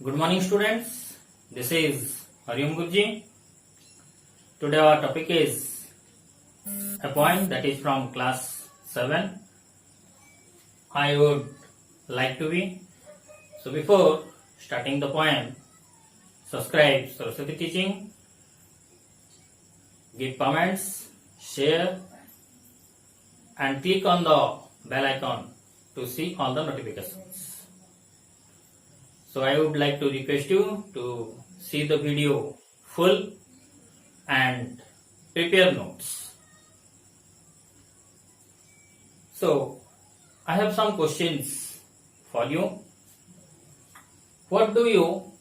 Good morning, students. This is Hariom Gurji. Today our topic is a poem that is from class 7. I would like to be. So before starting the poem, subscribe Saraswati Teaching, give comments, share and click on the bell icon to see all the notifications. So I would like to request you to see the video full and prepare notes. So I have some questions for you. What do you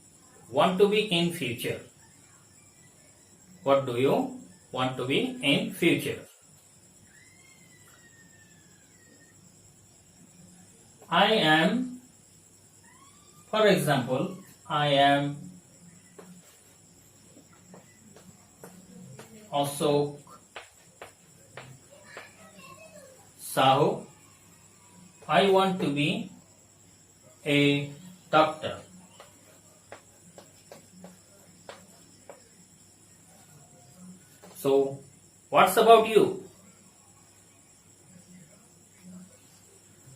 want to be in future? What do you want to be in future? For example, I am Ashok Sahu. I want to be a doctor. So, what's about you?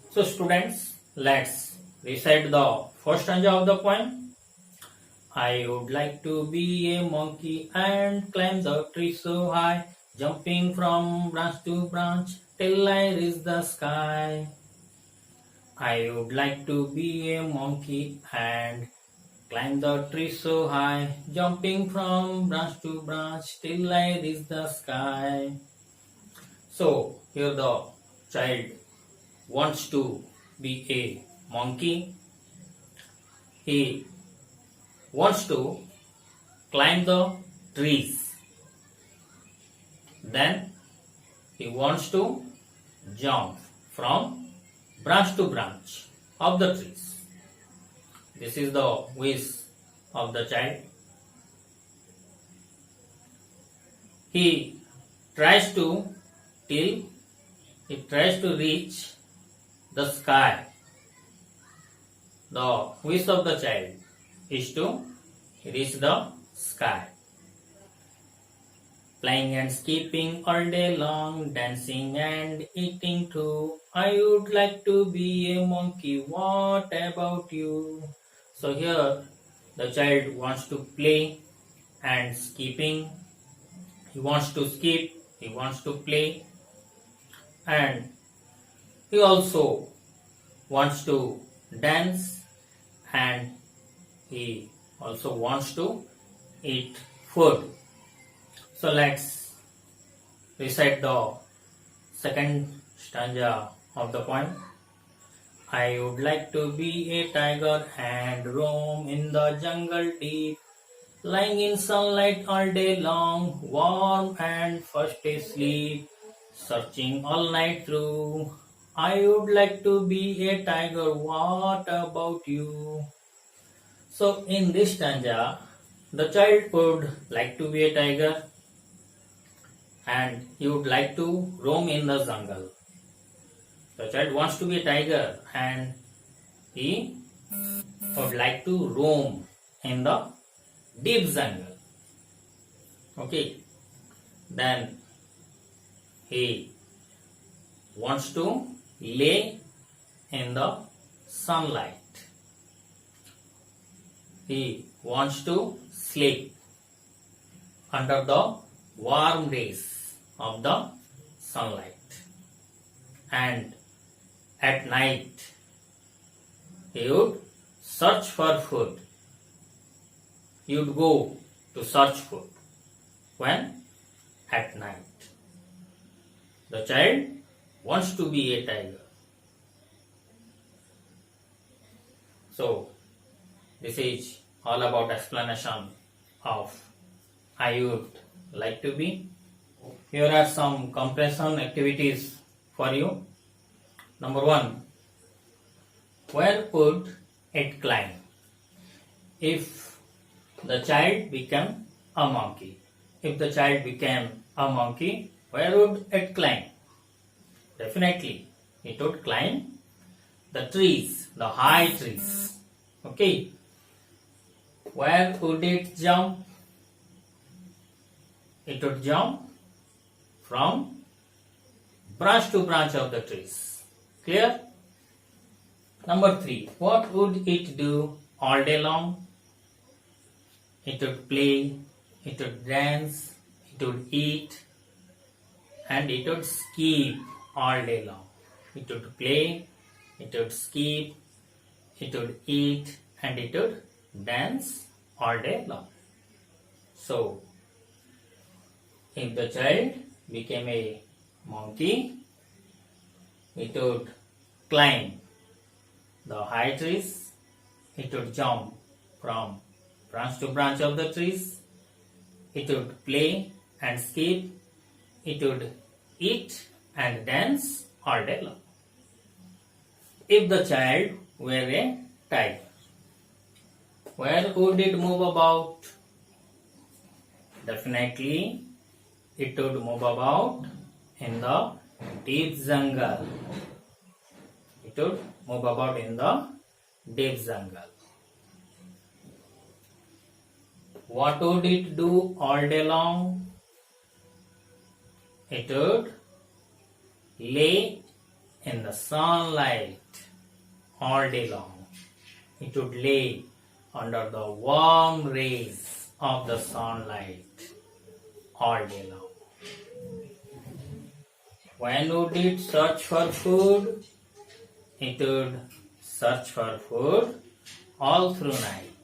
So, students, let's recite the first stanza of the poem. I would like to be a monkey and climb the tree so high, jumping from branch to branch till I reach the sky. I would like to be a monkey and climb the tree so high, jumping from branch to branch till I reach the sky. So, here the child wants to be a monkey. He wants to climb the trees. Then he wants to jump from branch to branch of the trees. This is the wish of the child. He tries to reach the sky. The wish of the child is to reach the sky. Playing and skipping all day long, dancing and eating too. I would like to be a monkey. What about you? So here the child wants to play and skipping. He wants to skip, he wants to play, and he also wants to dance, and he also wants to eat food. So let's recite the second stanza of the poem. I would like to be a tiger and roam in the jungle deep, lying in sunlight all day long, warm and fast asleep, searching all night through. I would like to be a tiger. What about you? So in this stanza, the child would like to be a tiger and he would like to roam in the jungle. The child wants to be a tiger and he would like to roam in the deep jungle. Okay. Then he wants to lay in the sunlight. He wants to sleep under the warm rays of the sunlight. And at night, he would search for food. He would go to search food. When? At night. The child wants to be a tiger. So, this is all about explanation of I would like to be. Here are some comprehension activities for you. Number 1. Where would it climb? If the child became a monkey. If the child became a monkey, where would it climb? Definitely, it would climb the trees, the high trees. Okay. Where would it jump? It would jump from branch to branch of the trees. Clear? Number 3. What would it do all day long? It would play, it would dance, it would eat, and it would skip all day long. It would play, it would skip, it would eat, and it would dance all day long. So, if the child became a monkey, it would climb the high trees, it would jump from branch to branch of the trees, it would play and skip, it would eat and dance all day long. If the child were a tiger, where would it move about? Definitely, it would move about in the deep jungle. It would move about in the deep jungle. What would it do all day long? It would lay in the sunlight all day long. It would lay under the warm rays of the sunlight all day long. When would it search for food? It would search for food all through night.